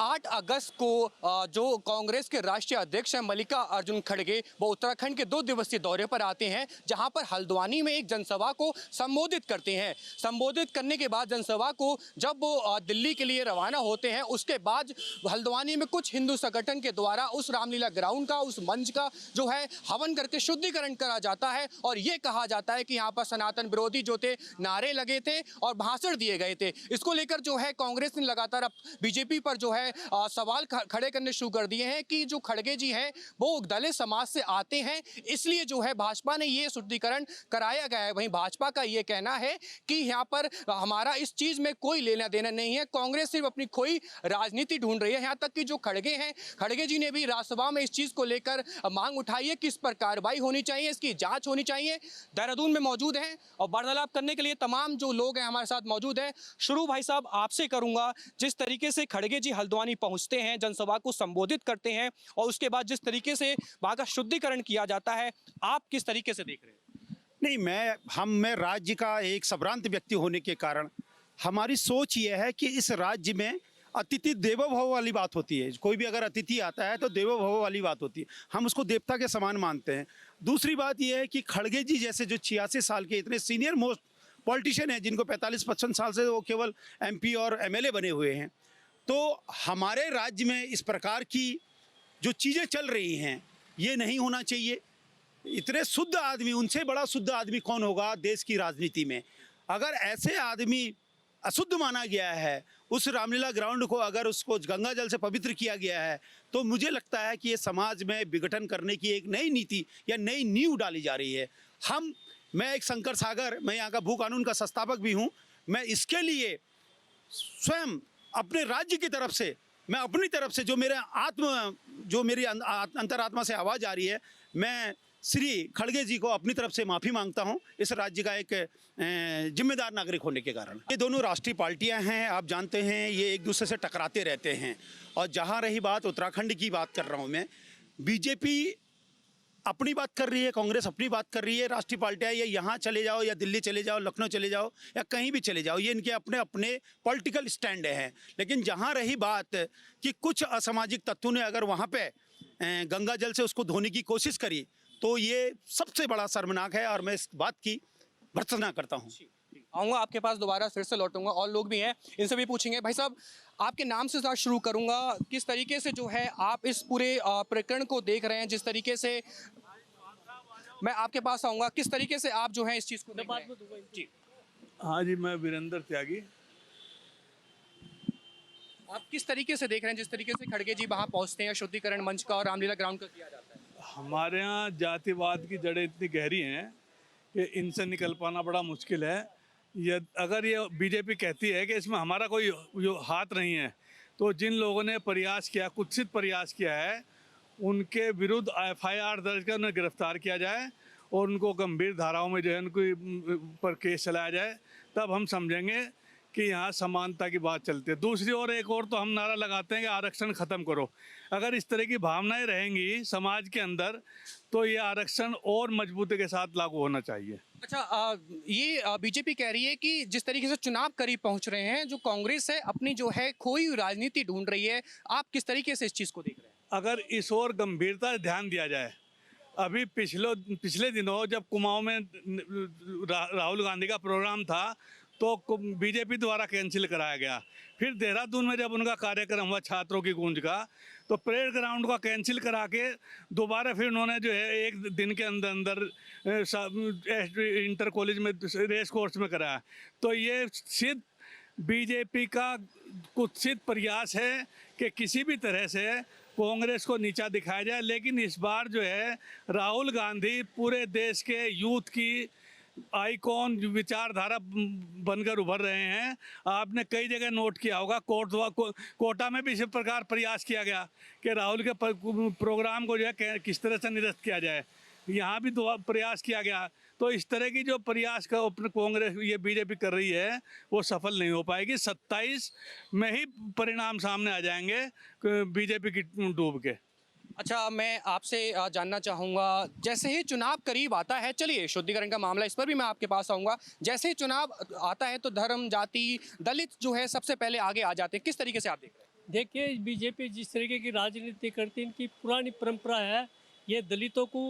8 अगस्त को जो कांग्रेस के राष्ट्रीय अध्यक्ष हैं मल्लिका अर्जुन खड़गे, वो उत्तराखंड के 2 दिवसीय दौरे पर आते हैं, जहां पर हल्द्वानी में एक जनसभा को संबोधित करते हैं। संबोधित करने के बाद जनसभा को जब वो दिल्ली के लिए रवाना होते हैं, उसके बाद हल्द्वानी में कुछ हिंदू संगठन के द्वारा उस रामलीला ग्राउंड का, उस मंच का जो है हवन करके शुद्धिकरण करा जाता है और ये कहा जाता है कि यहाँ पर सनातन विरोधी जो थे नारे लगे थे और भाषण दिए गए थे। इसको लेकर जो है कांग्रेस ने लगातार अब बीजेपी पर जो है सवाल खड़े करने शुरू कर दिए हैं कि जो खड़गे जी हैं वो दलित समाज से आते हैं, इसलिए जो है भाजपा ने ये शुद्धिकरण कराया गया है। वहीं भाजपा का ये कहना है कि यहाँ पर हमारा इस चीज में कोई लेना देना नहीं है, कांग्रेस सिर्फ अपनी खोई राजनीति ढूंढ रही है। यहाँ तक कि जो खड़गे हैं, खड़गे जी ने भी राज्यसभा में इस चीज को लेकर मांग उठाई है कि इस पर कार्रवाई होनी चाहिए, इसकी जांच होनी चाहिए। देहरादून में मौजूद हैं और वार्तालाप करने के लिए तमाम जो लोग हैं हमारे साथ मौजूद हैं। शुरू भाई साहब आपसे करूंगा, जिस तरीके से खड़गे जी हल्द्वानी पहुंचते हैं, जनसभा को संबोधित करते हैं और उसके बाद जिस तरीके से वहां का शुद्धिकरण किया जाता है, आप किस तरीके से देख रहे हैं? नहीं, मैं राज्य का एक संभ्रांत व्यक्ति होने के कारण हमारी सोच ये है कि इस राज्य में अतिथि देवो भव वाली बात होती है। कोई भी अगर अतिथि आता है तो देवो भव वाली बात होती है, हम उसको देवता के समान मानते हैं। दूसरी बात यह है कि खड़गे जी जैसे जो 86 साल के इतने सीनियर मोस्ट पॉलिटिशियन हैं, जिनको 45-55 साल से वो केवल MP और MLA बने हुए हैं, तो हमारे राज्य में इस प्रकार की जो चीज़ें चल रही हैं ये नहीं होना चाहिए। इतने शुद्ध आदमी, उनसे बड़ा शुद्ध आदमी कौन होगा देश की राजनीति में? अगर ऐसे आदमी अशुद्ध माना गया है, उस रामलीला ग्राउंड को अगर उसको गंगा जल से पवित्र किया गया है, तो मुझे लगता है कि ये समाज में विघटन करने की एक नई नीति या नई नींव डाली जा रही है। मैं एक शंकर सागर, मैं यहाँ का भू कानून का संस्थापक भी हूँ। मैं इसके लिए स्वयं अपने राज्य की तरफ से, मैं अपनी तरफ से जो मेरी अंतरात्मा से आवाज़ आ रही है, मैं श्री खड़गे जी को अपनी तरफ से माफ़ी मांगता हूं, इस राज्य का एक जिम्मेदार नागरिक होने के कारण। ये दोनों राष्ट्रीय पार्टियां हैं, आप जानते हैं, ये एक दूसरे से टकराते रहते हैं। और जहां रही बात उत्तराखंड की बात कर रहा हूं मैं, बीजेपी अपनी बात कर रही है, कांग्रेस अपनी बात कर रही है। राष्ट्रीय पार्टियां ये यहाँ चले जाओ या दिल्ली चले जाओ, लखनऊ चले जाओ या कहीं भी चले जाओ, ये इनके अपने अपने पॉलिटिकल स्टैंड हैं। लेकिन जहाँ रही बात कि कुछ असामाजिक तत्वों ने अगर वहाँ पे गंगा जल से उसको धोने की कोशिश करी, तो ये सबसे बड़ा शर्मनाक है और मैं इस बात की भर्त्सना करता हूँ। आऊँगा आपके पास दोबारा, फिर से लौटूंगा, और लोग भी हैं, इनसे भी पूछेंगे। भाई साहब, आपके नाम से साथ शुरू करूंगा, किस तरीके से जो है आप इस पूरे प्रकरण को देख रहे हैं? जिस तरीके से मैं आपके पास आऊँगा, किस तरीके से आप जो है इस चीज़ को देख रहे हैं? जी हाँ जी, मैं वीरेंद्र त्यागी। आप किस तरीके से देख रहे हैं जिस तरीके से खड़गे जी वहाँ पहुँचते हैं, शुद्धिकरण मंच का और रामलीला ग्राउंड का किया जाता है? हमारे यहाँ जातिवाद की जड़ें इतनी गहरी हैं कि इनसे निकल पाना बड़ा मुश्किल है। अगर ये बीजेपी कहती है कि इसमें हमारा कोई हाथ नहीं है, तो जिन लोगों ने प्रयास किया, कुत्सित प्रयास किया है, उनके विरुद्ध FIR दर्ज कर उन्हें गिरफ्तार किया जाए और उनको गंभीर धाराओं में जो है उनके पर केस चलाया जाए, तब हम समझेंगे कि यहाँ समानता की बात चलती है। दूसरी ओर एक और तो हम नारा लगाते हैं कि आरक्षण ख़त्म करो। अगर इस तरह की भावनाएं रहेंगी समाज के अंदर, तो ये आरक्षण और मजबूती के साथ लागू होना चाहिए। अच्छा, ये बीजेपी कह रही है कि जिस तरीके से चुनाव करीब पहुंच रहे हैं, जो कांग्रेस है अपनी जो है खोई राजनीति ढूंढ रही है, आप किस तरीके से इस चीज़ को देख रहे हैं? अगर इस ओर गंभीरता से ध्यान दिया जाए, अभी पिछले दिनों जब कुमाऊं में राहुल गांधी का प्रोग्राम था तो बीजेपी द्वारा कैंसिल कराया गया। फिर देहरादून में जब उनका कार्यक्रम हुआ छात्रों की गूंज का, तो परेड ग्राउंड का कैंसिल करा के दोबारा फिर उन्होंने जो है एक दिन के अंदर इंटर कॉलेज में रेस कोर्स में कराया। तो ये सिर्फ बीजेपी का कुत्सित प्रयास है कि किसी भी तरह से कांग्रेस को नीचा दिखाया जाए। लेकिन इस बार जो है राहुल गांधी पूरे देश के यूथ की आइकॉन विचारधारा बनकर उभर रहे हैं। आपने कई जगह नोट किया होगा, कोटा में भी इसी प्रकार प्रयास किया गया कि राहुल के प्रोग्राम को जो है किस तरह से निरस्त किया जाए, यहाँ भी प्रयास किया गया। तो इस तरह की जो प्रयास का कांग्रेस ये बीजेपी कर रही है वो सफल नहीं हो पाएगी। 27 में ही परिणाम सामने आ जाएंगे बीजेपी की डूब के। अच्छा, मैं आपसे जानना चाहूँगा, जैसे ही चुनाव करीब आता है, चलिए शुद्धिकरण का मामला, इस पर भी मैं आपके पास आऊँगा, जैसे ही चुनाव आता है तो धर्म, जाति, दलित जो है सबसे पहले आगे आ जाते हैं, किस तरीके से आप देख रहे हैं? देखिए बीजेपी जिस तरीके की राजनीति करती है, इनकी पुरानी परंपरा है। ये दलितों को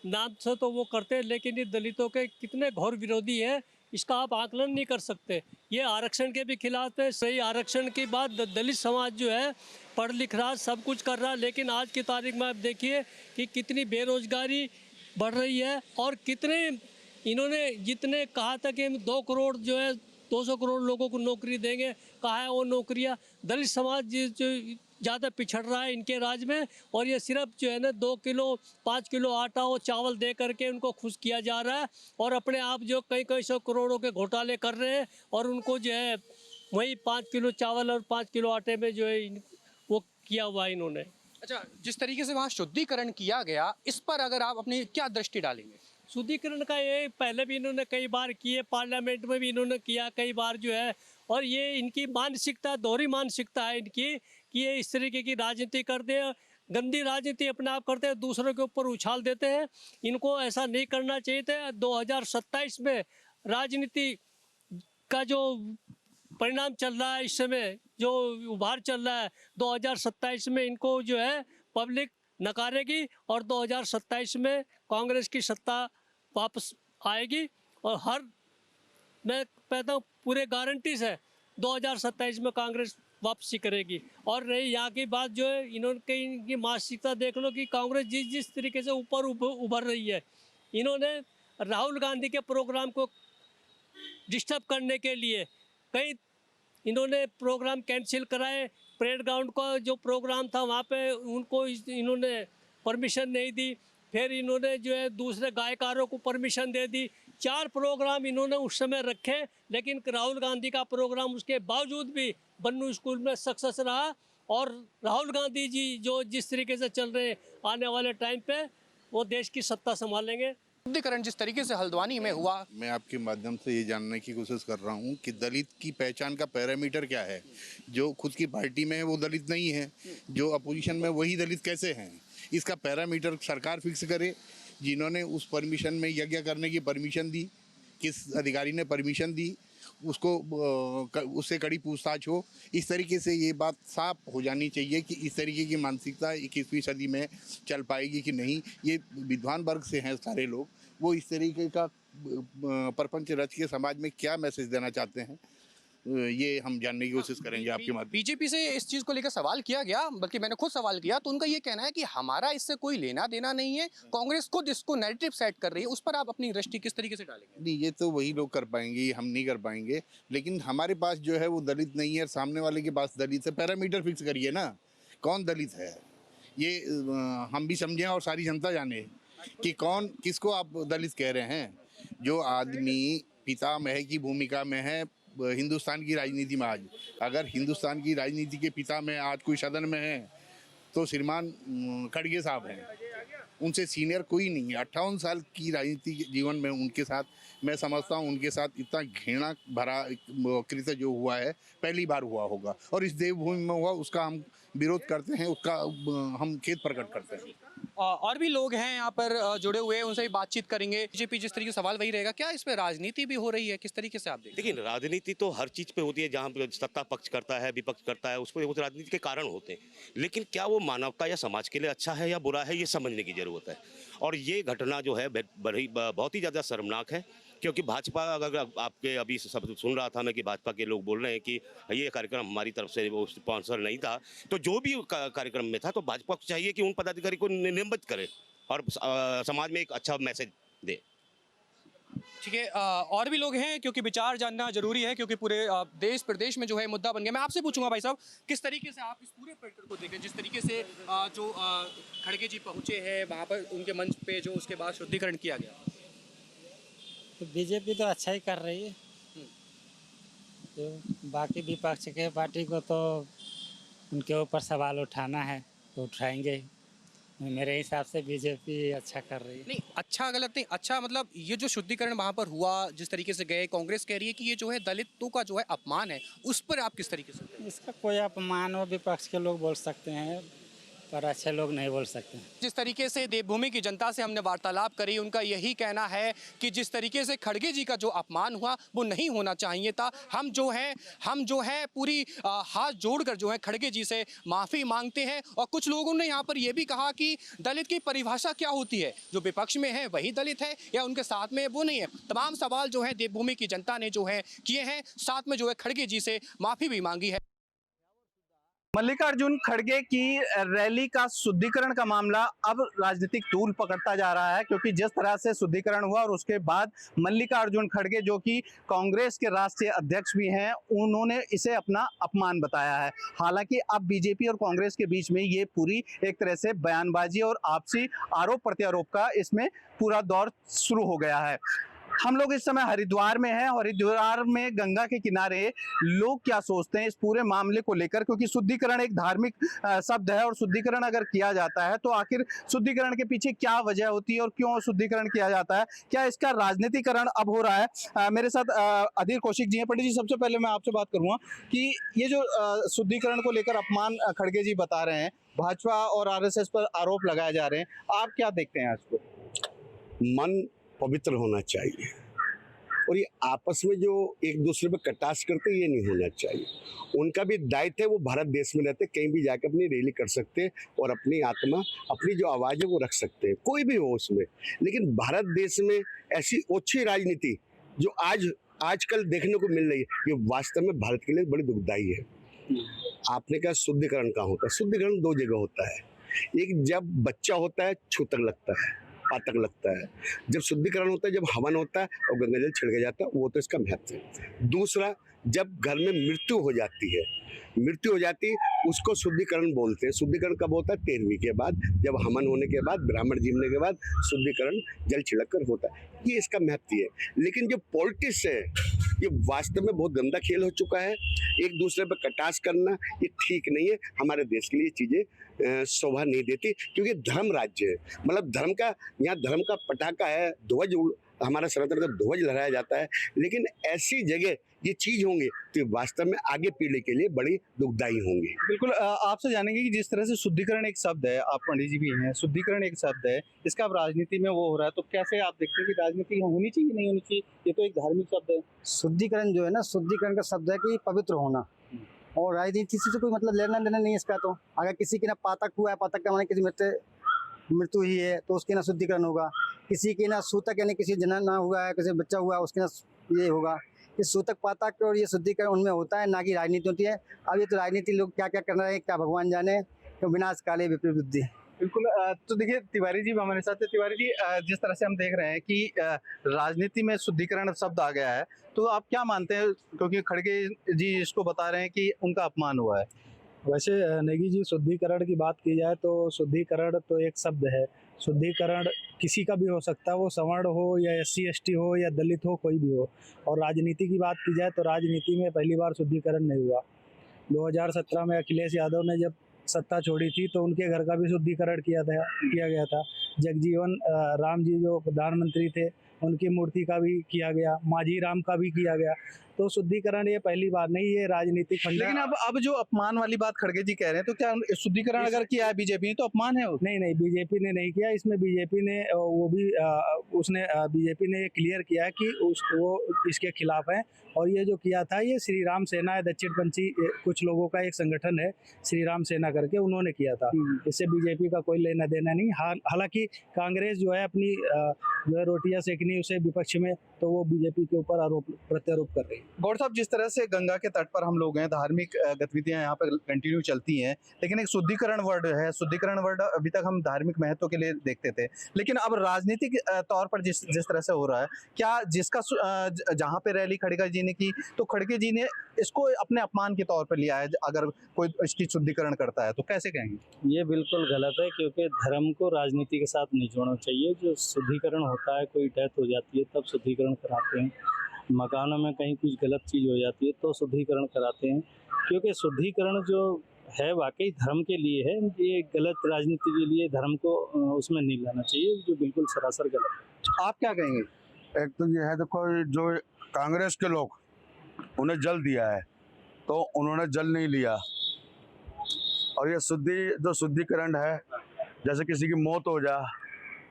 नाम से तो वो करते हैं, लेकिन ये दलितों के कितने घोर विरोधी हैं, इसका आप आकलन नहीं कर सकते। ये आरक्षण के भी खिलाफ है। सही आरक्षण की बात, दलित समाज जो है पढ़ लिख रहा, सब कुछ कर रहा, लेकिन आज की तारीख में आप देखिए कि कितनी बेरोजगारी बढ़ रही है और कितने इन्होंने जितने कहा था कि हम 2 करोड़ जो है 200 करोड़ लोगों को नौकरी देंगे, कहा है वो नौकरियां। दलित समाज जो ज़्यादा पिछड़ रहा है इनके राज में, और ये सिर्फ जो है ना 2 किलो 5 किलो आटा और चावल दे करके उनको खुश किया जा रहा है, और अपने आप जो कई कई सौ करोड़ों के घोटाले कर रहे हैं, और उनको जो है वही 5 किलो चावल और 5 किलो आटे में जो है वो किया हुआ है इन्होंने। अच्छा, जिस तरीके से वहाँ शुद्धिकरण किया गया, इस पर अगर आप अपनी क्या दृष्टि डालेंगे? शुद्धिकरण का ये पहले भी इन्होंने कई बार किए, पार्लियामेंट में भी इन्होंने किया कई बार जो है, और ये इनकी मानसिकता, दोहरी मानसिकता है इनकी कि ये इस तरीके की राजनीति करते हैं, गंदी राजनीति अपने आप करते हैं, दूसरों के ऊपर उछाल देते हैं। इनको ऐसा नहीं करना चाहिए था। 2027 में राजनीति का जो परिणाम चल रहा है, इस समय जो उभार चल रहा है, 2027 में इनको जो है पब्लिक नकारेगी, और 2027 में कांग्रेस की सत्ता वापस आएगी। और मैं कहता हूँ पूरे गारंटी से 2027 में कांग्रेस वापसी करेगी। और रही यहाँ की बात जो है, इनकी मानसिकता देख लो कि कांग्रेस जिस तरीके से ऊपर उभर रही है, इन्होंने राहुल गांधी के प्रोग्राम को डिस्टर्ब करने के लिए कई इन्होंने प्रोग्राम कैंसिल कराए। परेड ग्राउंड का जो प्रोग्राम था वहाँ पे उनको इन्होंने परमिशन नहीं दी। फिर इन्होंने जो है दूसरे गायकारों को परमिशन दे दी। 4 प्रोग्राम इन्होंने उस समय रखे, लेकिन राहुल गांधी का प्रोग्राम उसके बावजूद भी बन्नू स्कूल में सक्सेस रहा। और राहुल गांधी जी जो जिस तरीके से चल रहे, आने वाले टाइम पे वो देश की सत्ता संभालेंगे। शुद्धिकरण जिस तरीके से हल्द्वानी में हुआ, मैं आपके माध्यम से ये जानने की कोशिश कर रहा हूँ कि दलित की पहचान का पैरामीटर क्या है। जो खुद की पार्टी में है वो दलित नहीं है, जो अपोजिशन में वही दलित कैसे हैं, इसका पैरामीटर सरकार फिक्स करे। जिन्होंने उस परमिशन में यज्ञ करने की परमिशन दी, किस अधिकारी ने परमिशन दी, उसको उससे कड़ी पूछताछ हो। इस तरीके से ये बात साफ हो जानी चाहिए कि इस तरीके की मानसिकता 21वीं सदी में चल पाएगी कि नहीं। ये विद्वान वर्ग से हैं सारे लोग, वो इस तरीके का प्रपंच रच के समाज में क्या मैसेज देना चाहते हैं, ये हम जानने की कोशिश करेंगे आपके माध्यम। बीजेपी से इस चीज को लेकर सवाल किया गया, बल्कि मैंने खुद सवाल किया, तो उनका ये कहना है कि हमारा इससे कोई लेना देना नहीं है, कांग्रेस खुद इसको नैरेटिव सेट कर रही है। उस पर आप अपनी दृष्टि किस तरीके से डालेंगे? नहीं, ये तो वही लोग कर पाएंगे, हम नहीं कर पाएंगे। लेकिन हमारे पास जो है वो दलित नहीं है, सामने वाले के पास दलित है। पैरामीटर फिक्स करिए ना, कौन दलित है ये हम भी समझें और सारी जनता जाने कि कौन किसको आप दलित कह रहे हैं। जो आदमी पितामह की भूमिका में है हिंदुस्तान की राजनीति में, आज अगर हिंदुस्तान की राजनीति के पिता में आज कोई सदन में है तो श्रीमान खड़गे साहब हैं। उनसे सीनियर कोई नहीं है। 58 साल की राजनीति जीवन में उनके साथ, मैं समझता हूँ उनके साथ इतना घृणा भरा कृत्य जो हुआ है पहली बार हुआ होगा, और इस देवभूमि में हुआ, उसका हम विरोध करते हैं, उसका हम खेद प्रकट करते हैं। और भी लोग हैं यहाँ पर जुड़े हुए हैं, उनसे भी बातचीत करेंगे। बीजेपी जिस तरीके से सवाल वही रहेगा, क्या इस पे राजनीति भी हो रही है, किस तरीके से आप देखते हैं? देखिए, राजनीति तो हर चीज़ पे होती है। जहाँ पे सत्ता पक्ष करता है, विपक्ष करता है, उस पर उस राजनीति के कारण होते हैं। लेकिन क्या वो मानवता या समाज के लिए अच्छा है या बुरा है, ये समझने की ज़रूरत है। और ये घटना जो है बहुत ही ज़्यादा शर्मनाक है, क्योंकि भाजपा, अगर आपके अभी सब सुन रहा था मैं कि भाजपा के लोग बोल रहे हैं कि ये कार्यक्रम हमारी तरफ से वो स्पॉन्सर नहीं था, तो जो भी कार्यक्रम में था, तो भाजपा को चाहिए कि उन पदाधिकारी को निलंबित करे और समाज में एक अच्छा मैसेज दे। ठीक है, और भी लोग हैं, क्योंकि विचार जानना जरूरी है, क्योंकि पूरे देश प्रदेश में जो है मुद्दा बन गया। मैं आपसे पूछूंगा भाई साहब, किस तरीके से आप इस पूरे पैटर्न को देखें, जिस तरीके से जो खड़गे जी पहुंचे हैं वहां पर उनके मंच पे, जो उसके बाद शुद्धिकरण किया गया? तो बीजेपी तो अच्छा ही कर रही है। तो बाकी विपक्ष के पार्टी को तो उनके ऊपर सवाल उठाना है तो उठाएंगे ही। मेरे हिसाब से बीजेपी अच्छा कर रही है। नहीं, अच्छा गलत नहीं, अच्छा मतलब ये जो शुद्धिकरण वहां पर हुआ, जिस तरीके से गए, कांग्रेस कह रही है कि ये जो है दलितों का जो है अपमान है, उस पर आप किस तरीके से? इसका कोई अपमान हो विपक्ष के लोग बोल सकते हैं, पर अच्छे लोग नहीं बोल सकते। जिस तरीके से देवभूमि की जनता से हमने वार्तालाप करी, उनका यही कहना है कि जिस तरीके से खड़गे जी का जो अपमान हुआ वो नहीं होना चाहिए था। हम जो है पूरी हाथ जोड़कर जो है खड़गे जी से माफ़ी मांगते हैं। और कुछ लोगों ने यहाँ पर यह भी कहा कि दलित की परिभाषा क्या होती है, जो विपक्ष में है वही दलित है या उनके साथ में वो नहीं है। तमाम सवाल जो है देवभूमि की जनता ने जो है किए हैं, साथ में जो है खड़गे जी से माफ़ी भी मांगी है। मल्लिकार्जुन खड़गे की रैली का शुद्धिकरण का मामला अब राजनीतिक तूल पकड़ता जा रहा है, क्योंकि जिस तरह से शुद्धिकरण हुआ और उसके बाद मल्लिकार्जुन खड़गे जो कि कांग्रेस के राष्ट्रीय अध्यक्ष भी हैं, उन्होंने इसे अपना अपमान बताया है। हालांकि अब बीजेपी और कांग्रेस के बीच में ये पूरी एक तरह से बयानबाजी और आपसी आरोप प्रत्यारोप का इसमें पूरा दौर शुरू हो गया है। हम लोग इस समय हरिद्वार में हैं और हरिद्वार में गंगा के किनारे लोग क्या सोचते हैं इस पूरे मामले को लेकर, क्योंकि शुद्धिकरण एक धार्मिक शब्द है और शुद्धिकरण अगर किया जाता है तो आखिर शुद्धिकरण के पीछे क्या वजह होती है और क्यों शुद्धिकरण किया जाता है, क्या इसका राजनीतिकरण अब हो रहा है। मेरे साथ अधीर कौशिक जी हैं। पंडित जी, सबसे पहले मैं आपसे बात करूंगा कि ये जो शुद्धिकरण को लेकर अपमान खड़गे जी बता रहे हैं, भाजपा और आरएसएस पर आरोप लगाए जा रहे हैं, आप क्या देखते हैं इसको? मन पवित्र होना चाहिए और ये आपस में जो एक दूसरे पे कटाक्ष करते ये नहीं होना चाहिए। उनका भी दायित्व है, वो भारत देश में रहते कहीं भी जाकर अपनी रैली कर सकते हैं और अपनी आत्मा, अपनी जो आवाज़ है वो रख सकते हैं, कोई भी हो उसमें। लेकिन भारत देश में ऐसी ओछी राजनीति जो आजकल देखने को मिल रही है, ये वास्तव में भारत के लिए बड़ी दुखदाई है। आपने कहा शुद्धिकरण कहाँ होता है? शुद्धिकरण दो जगह होता है। एक जब बच्चा होता है छूतक लगता है, पातक लगता है। जब शुद्धिकरण होता है, जब हवन होता है और गंगा जल छिड़का जाता है, वो तो इसका महत्व है। दूसरा, जब घर में मृत्यु हो जाती है, उसको शुद्धिकरण बोलते हैं। शुद्धिकरण कब होता है? 13वीं के बाद, जब हवन होने के बाद, ब्राह्मण जीवने के बाद शुद्धिकरण जल छिड़क कर होता है। ये इसका महत्व है। लेकिन जो पॉलिटिक्स है ये वास्तव में बहुत गंदा खेल हो चुका है। एक दूसरे पर कटाक्ष करना ये ठीक नहीं है। हमारे देश के लिए चीज़ें शोभा नहीं देती, क्योंकि धर्म राज्य है। मतलब यहाँ धर्म का पटाखा है, ध्वज, हमारा सनातन का ध्वज लहराया जाता है। लेकिन ऐसी जगह ये चीज होंगे तो ये वास्तव में आगे पीढ़ी के लिए बड़ी दुखदायी होंगी। बिल्कुल, आपसे जानेंगे कि जिस तरह से शुद्धिकरण एक शब्द है, आप पंडित जी भी हैं, शुद्धिकरण एक शब्द है, इसका अब राजनीति में वो हो रहा है, तो कैसे आप देखते हैं कि राजनीति होनी चाहिए नहीं होनी चाहिए? ये तो एक धार्मिक शब्द है। शुद्धिकरण जो है ना, शुद्धिकरण का शब्द है कि पवित्र होना, और राजनीति से तो कोई मतलब लेना देना नहीं है इसका। तो अगर किसी के ना पातक हुआ है, पातक का माने किसी मृत्यु ही है, तो उसके ना शुद्धिकरण होगा। किसी के ना सूतक यानी किसी जन्म ना हुआ है, किसी बच्चा हुआ है, उसके ना ये होगा। इस सूतक पातक और ये शुद्धिकरण उनमें होता है, ना कि राजनीति होती है। अब ये तो राजनीति लोग क्या क्या कर रहे हैं, क्या भगवान जाने, तो विनाश काले विपरीत बुद्धि। बिल्कुल, तो देखिए तिवारी जी हमारे साथ है। तिवारी जी, जिस तरह से हम देख रहे हैं कि राजनीति में शुद्धिकरण शब्द आ गया है, तो आप क्या मानते हैं? क्योंकि खड़गे जी इसको बता रहे हैं कि उनका अपमान हुआ है। वैसे नेगी जी, शुद्धिकरण की बात की जाए तो शुद्धिकरण तो एक शब्द है। शुद्धिकरण किसी का भी हो सकता है, वो सवर्ण हो या SC ST हो या दलित हो, कोई भी हो। और राजनीति की बात की जाए तो राजनीति में पहली बार शुद्धिकरण नहीं हुआ। 2017 में अखिलेश यादव ने जब सत्ता छोड़ी थी तो उनके घर का भी शुद्धिकरण किया गया था। जगजीवन राम जी जो प्रधानमंत्री थे, उनकी मूर्ति का भी किया गया, माझी राम का भी किया गया। तो शुद्धिकरण ये पहली बार नहीं, ये राजनीतिक फंडा। लेकिन अब जो अपमान वाली बात खड़गे जी कह रहे हैं, तो क्या शुद्धिकरण अगर किया है बीजेपी ने तो अपमान है? नहीं, बीजेपी ने नहीं किया। इसमें बीजेपी ने बीजेपी ने क्लियर किया कि वो इसके खिलाफ है। और ये जो किया था, ये श्री राम सेना है, दक्षिणपंथी कुछ लोगों का एक संगठन है श्री राम सेना करके, उन्होंने किया था। इससे बीजेपी का कोई लेना देना नहीं। हालांकि कांग्रेस जो है अपनी जो है रोटियां सेकनी उसे विपक्ष में, तो वो बीजेपी के ऊपर आरोप प्रत्यारोप कर रही है। गौड़ साहब, जिस तरह से गंगा के तट पर हम लोग हैं, धार्मिक गतिविधियां यहाँ पर कंटिन्यू चलती हैं, लेकिन एक शुद्धिकरण वर्ड है। शुद्धिकरण वर्ड अभी तक हम धार्मिक महत्व के लिए देखते थे, लेकिन अब राजनीतिक तौर पर जिस तरह से हो रहा है, क्या जिसका जहाँ पे रैली खड़गे जी ने की, तो खड़गे जी ने इसको अपने अपमान के तौर पर लिया है? अगर कोई इसकी शुद्धिकरण करता है तो कैसे कहेंगे? ये बिल्कुल गलत है, क्योंकि धर्म को राजनीति के साथ नहीं जोड़ना चाहिए। जो शुद्धिकरण होता है, कोई डेथ हो जाती है तब शुद्धिकरण कराते हैं, मकानों में कहीं कुछ गलत चीज़ हो जाती है तो शुद्धिकरण कराते हैं। क्योंकि शुद्धिकरण जो है वाकई धर्म के लिए है, ये गलत राजनीति के लिए धर्म को उसमें नहीं लाना चाहिए, जो बिल्कुल सरासर गलत है। आप क्या कहेंगे? एक तो ये है, देखो जो कांग्रेस के लोग उन्हें जल दिया है तो उन्होंने जल नहीं लिया, और ये जो शुद्धिकरण है, जैसे किसी की मौत हो जा,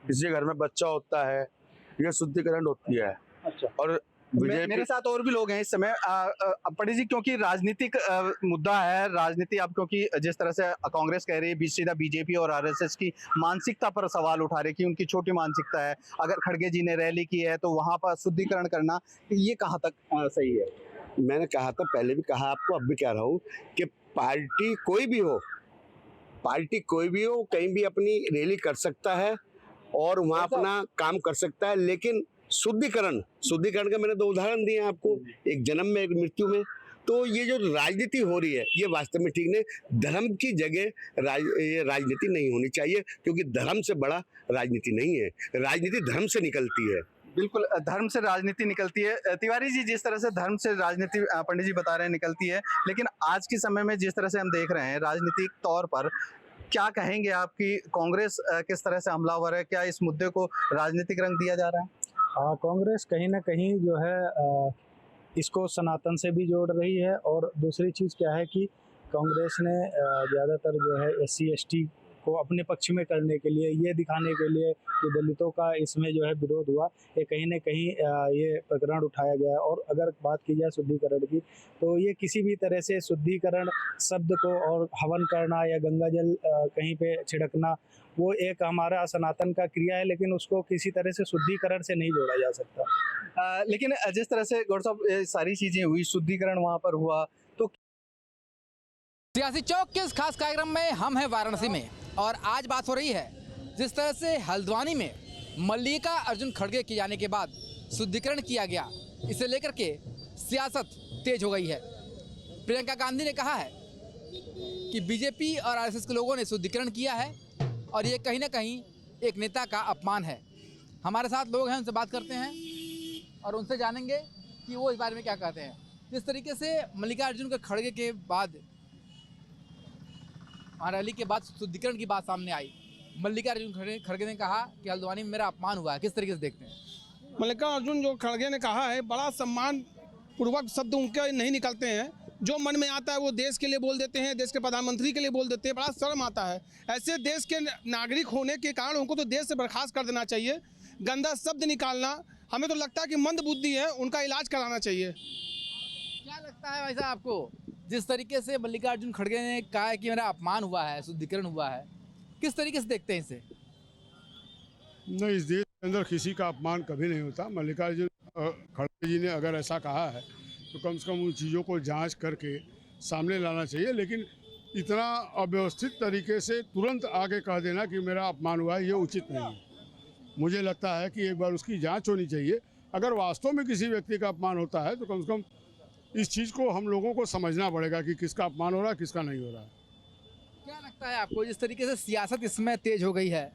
किसी के घर में बच्चा होता है, ये शुद्धिकरण होती है। अच्छा। और मेरे साथ और भी लोग हैं इस समय। पंडित जी, क्योंकि राजनीतिक मुद्दा है, राजनीति अब क्योंकि जिस तरह से कांग्रेस कह रही है सीधा बीजेपी और आरएसएस की मानसिकता पर सवाल उठा रही कि उनकी छोटी मानसिकता है, अगर खड़गे जी ने रैली की है तो वहां पर शुद्धिकरण करना, ये कहाँ तक सही है? मैंने कहा था, पहले भी कहा आपको, अब भी कह रहा हूँ कि पार्टी कोई भी हो, कहीं भी अपनी रैली कर सकता है और वहाँ अपना काम कर सकता है, लेकिन शुद्धिकरण का मैंने 2 उदाहरण दिए हैं आपको, एक जन्म में, एक मृत्यु में। तो ये जो राजनीति हो रही है, ये वास्तव में ठीक नहीं। धर्म की जगह ये राजनीति नहीं होनी चाहिए, क्योंकि धर्म से बड़ा राजनीति नहीं है। राजनीति धर्म से निकलती है। बिल्कुल, धर्म से राजनीति निकलती है। तिवारी जी, जिस तरह से धर्म से राजनीति पंडित जी बता रहे हैं निकलती है, लेकिन आज के समय में जिस तरह से हम देख रहे हैं राजनीतिक तौर पर, क्या कहेंगे आपकी कांग्रेस किस तरह से हमलावर है? क्या इस मुद्दे को राजनीतिक रंग दिया जा रहा है? कांग्रेस कहीं ना कहीं जो है इसको सनातन से भी जोड़ रही है, और दूसरी चीज़ क्या है कि कांग्रेस ने ज़्यादातर जो है SC ST को अपने पक्ष में करने के लिए, ये दिखाने के लिए कि दलितों का इसमें जो है विरोध हुआ, ये कहीं ना कहीं ये प्रकरण उठाया गया। और अगर बात की जाए शुद्धिकरण की, तो ये किसी भी तरह से शुद्धिकरण शब्द को और हवन करना या गंगा जल कहीं पे छिड़कना, वो एक हमारा सनातन का क्रिया है, लेकिन उसको किसी तरह से शुद्धिकरण से नहीं जोड़ा जा सकता। लेकिन जिस तरह से गौर साहब ये सारी चीजें हुई, शुद्धिकरण वहां पर हुआ, तो सियासी चौक के इस खास कार्यक्रम में हम हैं वाराणसी में, और आज बात हो रही है जिस तरह से हल्द्वानी में मल्लिका अर्जुन खड़गे किए जाने के बाद शुद्धिकरण किया गया, इसे लेकर के सियासत तेज हो गई है। प्रियंका गांधी ने कहा है कि बीजेपी और आरएसएस के लोगों ने शुद्धिकरण किया है और ये कहीं ना कहीं एक नेता का अपमान है। हमारे साथ लोग हैं, उनसे बात करते हैं और उनसे जानेंगे कि वो इस बारे में क्या कहते हैं। जिस तरीके से मल्लिका अर्जुन के खड़गे के बाद, रैली के बाद शुद्धिकरण की बात सामने आई, मल्लिका अर्जुन खड़गे ने कहा कि हल्द्वानी में मेरा अपमान हुआ है, किस तरीके से देखते हैं? मल्लिका अर्जुन जो खड़गे ने कहा है, बड़ा सम्मान पूर्वक शब्द उनके नहीं निकलते हैं। जो मन में आता है वो देश के लिए बोल देते हैं, देश के प्रधानमंत्री के लिए बोल देते हैं। बड़ा शर्म आता है। ऐसे देश के नागरिक होने के कारण उनको तो देश से बर्खास्त कर देना चाहिए। गंदा शब्द निकालना, हमें तो लगता है कि मंद बुद्धि है, उनका इलाज कराना चाहिए। क्या लगता है भाई साहब आपको, जिस तरीके से मल्लिका अर्जुन खड़गे ने कहा है कि मेरा अपमान हुआ है, शुद्धिकरण हुआ है, किस तरीके से देखते हैं इसे? नहीं, इस देश के अंदर किसी का अपमान कभी नहीं होता। मल्लिका अर्जुन खड़गे जी ने अगर ऐसा कहा है तो कम से कम उन चीज़ों को जांच करके सामने लाना चाहिए, लेकिन इतना अव्यवस्थित तरीके से तुरंत आगे कह देना कि मेरा अपमान हुआ है, ये उचित नहीं है। मुझे लगता है कि एक बार उसकी जांच होनी चाहिए। अगर वास्तव में किसी व्यक्ति का अपमान होता है तो कम से कम इस चीज़ को हम लोगों को समझना पड़ेगा कि किसका अपमान हो रहा है, किसका नहीं हो रहा है। क्या लगता है आपको, जिस तरीके से सियासत इसमें तेज हो गई है,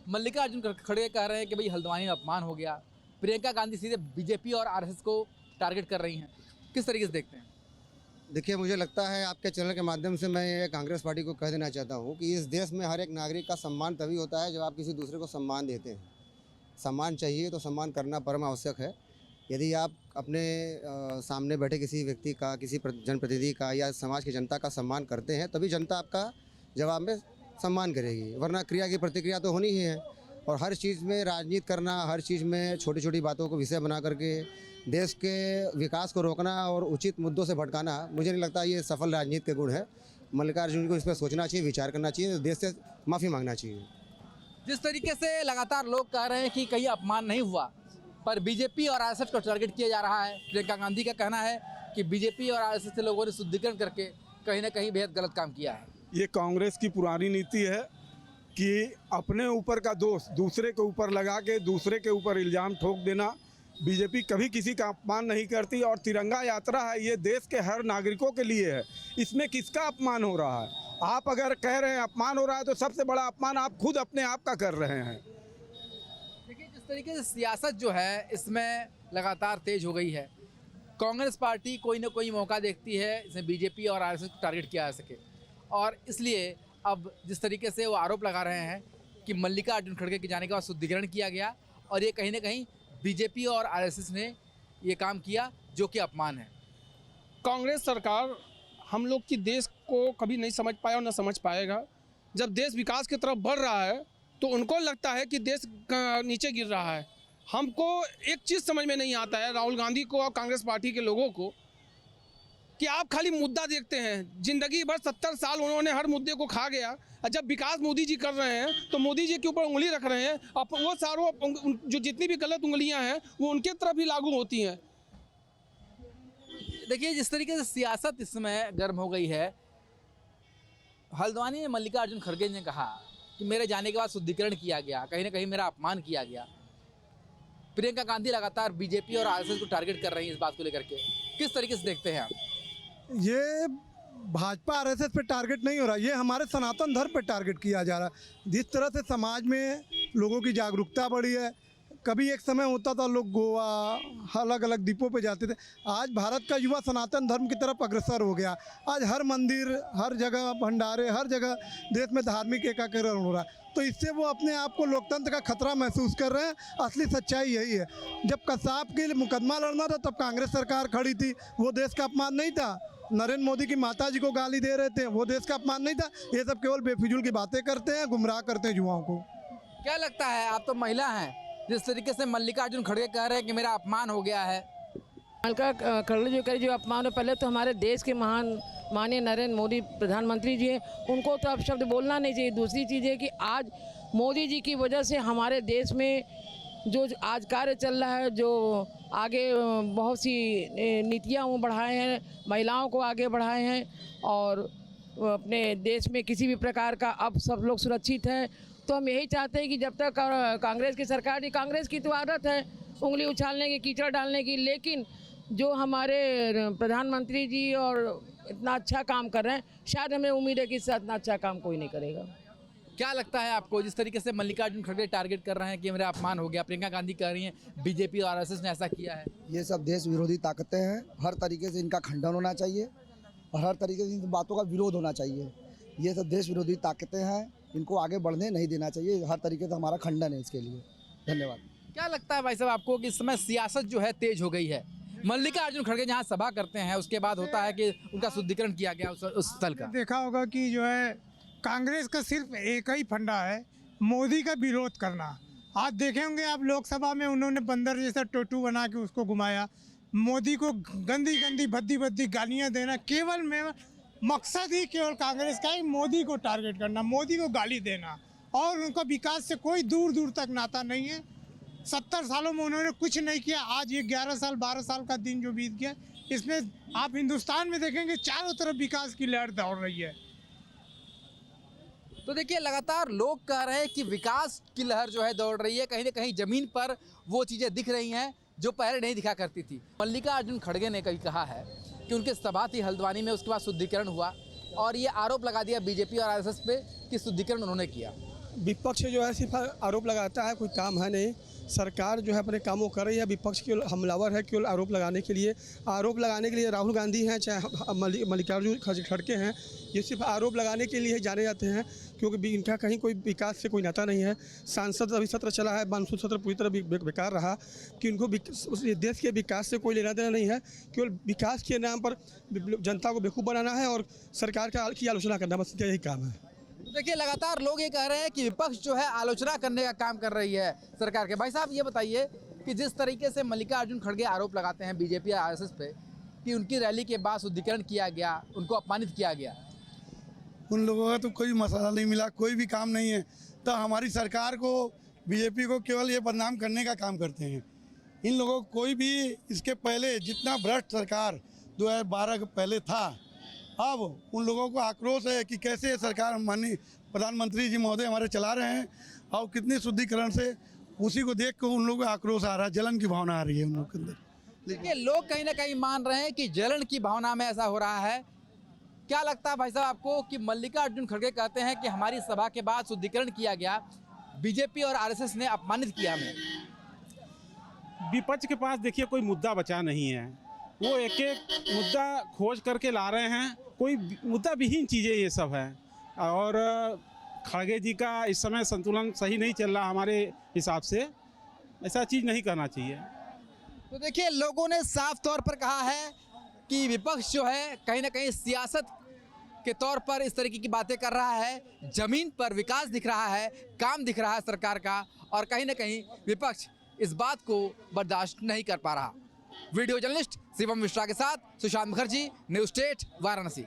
मल्लिका अर्जुन खड़गे कह रहे हैं कि भाई हल्द्वानी में अपमान हो गया, प्रियंका गांधी सीधे बीजेपी और आरएसएस को टारगेट कर रही हैं, किस तरीके से देखते हैं? देखिए, मुझे लगता है आपके चैनल के माध्यम से मैं ये कांग्रेस पार्टी को कह देना चाहता हूँ कि इस देश में हर एक नागरिक का सम्मान तभी होता है जब आप किसी दूसरे को सम्मान देते हैं। सम्मान चाहिए तो सम्मान करना परम आवश्यक है। यदि आप अपने सामने बैठे किसी व्यक्ति का, किसी जनप्रतिनिधि का या समाज की जनता का सम्मान करते हैं, तभी जनता आपका जवाब में सम्मान करेगी, वरना क्रिया की प्रतिक्रिया तो होनी ही है। और हर चीज़ में राजनीति करना, हर चीज़ में छोटी छोटी बातों को विषय बना करके देश के विकास को रोकना और उचित मुद्दों से भटकाना, मुझे नहीं लगता ये सफल राजनीति के गुण है। मल्लिका अर्जुन को इस पर सोचना चाहिए, विचार करना चाहिए, देश से माफ़ी मांगना चाहिए। जिस तरीके से लगातार लोग कह रहे हैं कि कहीं अपमान नहीं हुआ, पर बीजेपी और आरएसएस को टारगेट किया जा रहा है। प्रियंका गांधी का कहना है कि बीजेपी और आरएसएस के लोगों ने शुद्धिकरण करके कहीं ना कहीं बेहद गलत काम किया है। ये कांग्रेस की पुरानी नीति है कि अपने ऊपर का दोष दूसरे के ऊपर लगा के दूसरे के ऊपर इल्ज़ाम ठोक देना। बीजेपी कभी किसी का अपमान नहीं करती, और तिरंगा यात्रा है, ये देश के हर नागरिकों के लिए है। इसमें किसका अपमान हो रहा है? आप अगर कह रहे हैं अपमान हो रहा है तो सबसे बड़ा अपमान आप खुद अपने आप का कर रहे हैं। देखिए, जिस तरीके से सियासत जो है इसमें लगातार तेज हो गई है, कांग्रेस पार्टी कोई ना कोई मौका देखती है इसमें बीजेपी और आरएसएस को टारगेट किया जा सके, और इसलिए अब जिस तरीके से वो आरोप लगा रहे हैं कि मल्लिका अर्जुन खड़गे के जाने के बाद शुद्धिकरण किया गया और ये कहीं ना कहीं बीजेपी और आरएसएस ने ये काम किया, जो कि अपमान है। कांग्रेस सरकार हम लोग की देश को कभी नहीं समझ पाया और न समझ पाएगा। जब देश विकास की तरफ बढ़ रहा है तो उनको लगता है कि देश नीचे गिर रहा है। हमको एक चीज़ समझ में नहीं आता है राहुल गांधी को और कांग्रेस पार्टी के लोगों को, कि आप खाली मुद्दा देखते हैं। ज़िंदगी भर 70 साल उन्होंने हर मुद्दे को खा गया, और जब विकास मोदी जी कर रहे हैं तो मोदी जी के ऊपर उंगली रख रहे हैं। अब वो सारों जो जितनी भी गलत उंगलियां हैं वो उनके तरफ ही लागू होती हैं। देखिए जिस तरीके से सियासत इस समय गर्म हो गई है, हल्द्वानी में मल्लिकार्जुन खड़गे ने कहा कि मेरे जाने के बाद शुद्धिकरण किया गया, कहीं ना कहीं मेरा अपमान किया गया। प्रियंका गांधी लगातार बीजेपी और आरएसएस को टारगेट कर रही हैं इस बात को लेकर के, किस तरीके से देखते हैं आप? ये भाजपा आरएसएस पे टारगेट नहीं हो रहा, ये हमारे सनातन धर्म पे टारगेट किया जा रहा है। जिस तरह से समाज में लोगों की जागरूकता बढ़ी है, कभी एक समय होता था लोग गोवा अलग अलग द्वीपों पे जाते थे, आज भारत का युवा सनातन धर्म की तरफ अग्रसर हो गया। आज हर मंदिर, हर जगह भंडारे, हर जगह देश में धार्मिक एकीकरण हो रहा है। तो इससे वो अपने आप को लोकतंत्र का खतरा महसूस कर रहे हैं। असली सच्चाई यही है। जब कसाब के लिए मुकदमा लड़ना था तब कांग्रेस सरकार खड़ी थी, वो देश का अपमान नहीं था। नरेंद्र मोदी की माता जी को गाली दे रहे थे, वो देश का अपमान नहीं था। ये सब केवल बेफिजूल की बातें करते हैं, गुमराह करते हैं युवाओं को। क्या लगता है, आप तो महिला हैं, जिस तरीके से मल्लिकार्जुन खड़गे कह रहे हैं कि मेरा अपमान हो गया है? मल्लिका खड़गे जो कह जो अपमान है, पहले तो हमारे देश के महान माननीय नरेंद्र मोदी प्रधानमंत्री जी हैं, उनको तो अब शब्द बोलना नहीं चाहिए। दूसरी चीज़ है कि आज मोदी जी की वजह से हमारे देश में जो आज कार्य चल रहा है, जो आगे बहुत सी नीतियाँ वो बढ़ाए हैं, महिलाओं को आगे बढ़ाए हैं, और अपने देश में किसी भी प्रकार का अब सब लोग सुरक्षित हैं। तो हम यही चाहते हैं कि जब तक कांग्रेस की सरकार थी, कांग्रेस की तो आदत है उंगली उछालने की, कीचड़ डालने की, लेकिन जो हमारे प्रधानमंत्री जी और इतना अच्छा काम कर रहे हैं, शायद हमें उम्मीद है कि इससे इतना अच्छा काम कोई नहीं करेगा। क्या लगता है आपको, जिस तरीके से मल्लिकार्जुन खड़गे टारगेट कर रहे हैं कि मेरा अपमान हो गया, प्रियंका गांधी कह रही हैं बीजेपी और आरएसएस ने ऐसा किया है? ये सब देश विरोधी ताकतें हैं, हर तरीके से इनका खंडन होना चाहिए और हर तरीके से इन बातों का विरोध होना चाहिए। ये सब देश विरोधी ताकतें हैं, इनको आगे बढ़ने नहीं देना चाहिए। हर तरीके से हमारा खंडन है इसके लिए। धन्यवाद। क्या लगता है भाई साहब आपको कि इस समय सियासत जो है तेज हो गई है? मल्लिकार्जुन खड़गे जहाँ सभा करते हैं उसके बाद होता है कि उनका शुद्धिकरण किया गया उस स्थल का। देखा होगा कि जो है कांग्रेस का सिर्फ एक ही फंडा है, मोदी का विरोध करना। आज देखे होंगे आप लोकसभा में उन्होंने बंदर जैसा टोटू बना के उसको घुमाया, मोदी को गंदी गंदी भद्दी भद्दी गालियाँ देना। केवल में मकसद ही केवल कांग्रेस का ही मोदी को टारगेट करना, मोदी को गाली देना, और उनका विकास से कोई दूर दूर तक नाता नहीं है। 70 सालों में उन्होंने कुछ नहीं किया। आज ये 11 साल 12 साल का दिन जो बीत गया, इसमें आप हिंदुस्तान में देखेंगे चारों तरफ विकास की लहर दौड़ रही है। तो देखिए लगातार लोग कह रहे हैं कि विकास की लहर जो है दौड़ रही है, कहीं ना कहीं ज़मीन पर वो चीज़ें दिख रही हैं जो पहले नहीं दिखा करती थी। मल्लिकार्जुन खड़गे ने कहीं कहा है कि उनके सभा थी हल्द्वानी में, उसके बाद शुद्धिकरण हुआ, और ये आरोप लगा दिया बीजेपी और आरएसएस पे कि शुद्धिकरण उन्होंने किया। विपक्ष जो है सिर्फ आरोप लगाता है, कोई काम है नहीं। सरकार जो है अपने कामों कर रही है, विपक्ष केवल हमलावर है, केवल आरोप लगाने के लिए राहुल गांधी हैं, चाहे मल्लिकार्जुन खड़गे हैं, ये सिर्फ आरोप लगाने के लिए जाने जाते हैं, क्योंकि इनका कहीं कोई विकास से कोई नाता नहीं है। सांसद अभी सत्र चला है, मानसून सत्र पूरी तरह बेकार रहा, कि उनको देश के विकास से कोई लेना देना नहीं है। केवल विकास के नाम पर जनता को बेवकूफ़ बनाना है और सरकार की आलोचना करना, बस यही काम है। देखिए लगातार लोग ये कह रहे हैं कि विपक्ष जो है आलोचना करने का काम कर रही है सरकार के। भाई साहब ये बताइए कि जिस तरीके से मल्लिकार्जुन खड़गे आरोप लगाते हैं बीजेपी और आरएसएस पे कि उनकी रैली के बाद शुद्धिकरण किया गया, उनको अपमानित किया गया, उन लोगों का तो कोई मसला नहीं मिला, कोई भी काम नहीं है। तो हमारी सरकार को, बीजेपी को केवल ये बदनाम करने का काम करते हैं। इन लोगों को कोई भी इसके पहले जितना भ्रष्ट सरकार 2012 के पहले था, अब उन लोगों को आक्रोश है कि कैसे सरकार माननीय प्रधानमंत्री जी महोदय हमारे चला रहे हैं और कितनी शुद्धिकरण से, उसी को देख कर उन लोगों को आक्रोश आ रहा है, जलन की भावना आ रही है उन लोगों के अंदर। देखिए लोग कहीं ना कहीं मान रहे हैं कि जलन की भावना में ऐसा हो रहा है। क्या लगता है भाई साहब आपको कि मल्लिकार्जुन खड़गे कहते हैं कि हमारी सभा के बाद शुद्धिकरण किया गया, बीजेपी और आरएसएस ने अपमानित किया हमें? विपक्ष के पास देखिए कोई मुद्दा बचा नहीं है, वो एक एक मुद्दा खोज करके ला रहे हैं, कोई मुद्दा विहीन चीज़ें ये सब है। और खड़गे जी का इस समय संतुलन सही नहीं चल रहा हमारे हिसाब से, ऐसा चीज़ नहीं करना चाहिए। तो देखिए लोगों ने साफ तौर पर कहा है कि विपक्ष जो है कहीं ना कहीं सियासत के तौर पर इस तरीके की बातें कर रहा है, जमीन पर विकास दिख रहा है, काम दिख रहा है सरकार का, और कहीं ना कहीं विपक्ष इस बात को बर्दाश्त नहीं कर पा रहा। वीडियो जर्नलिस्ट शिवम मिश्रा के साथ सुशांत मुखर्जी, न्यूज़ स्टेट, वाराणसी।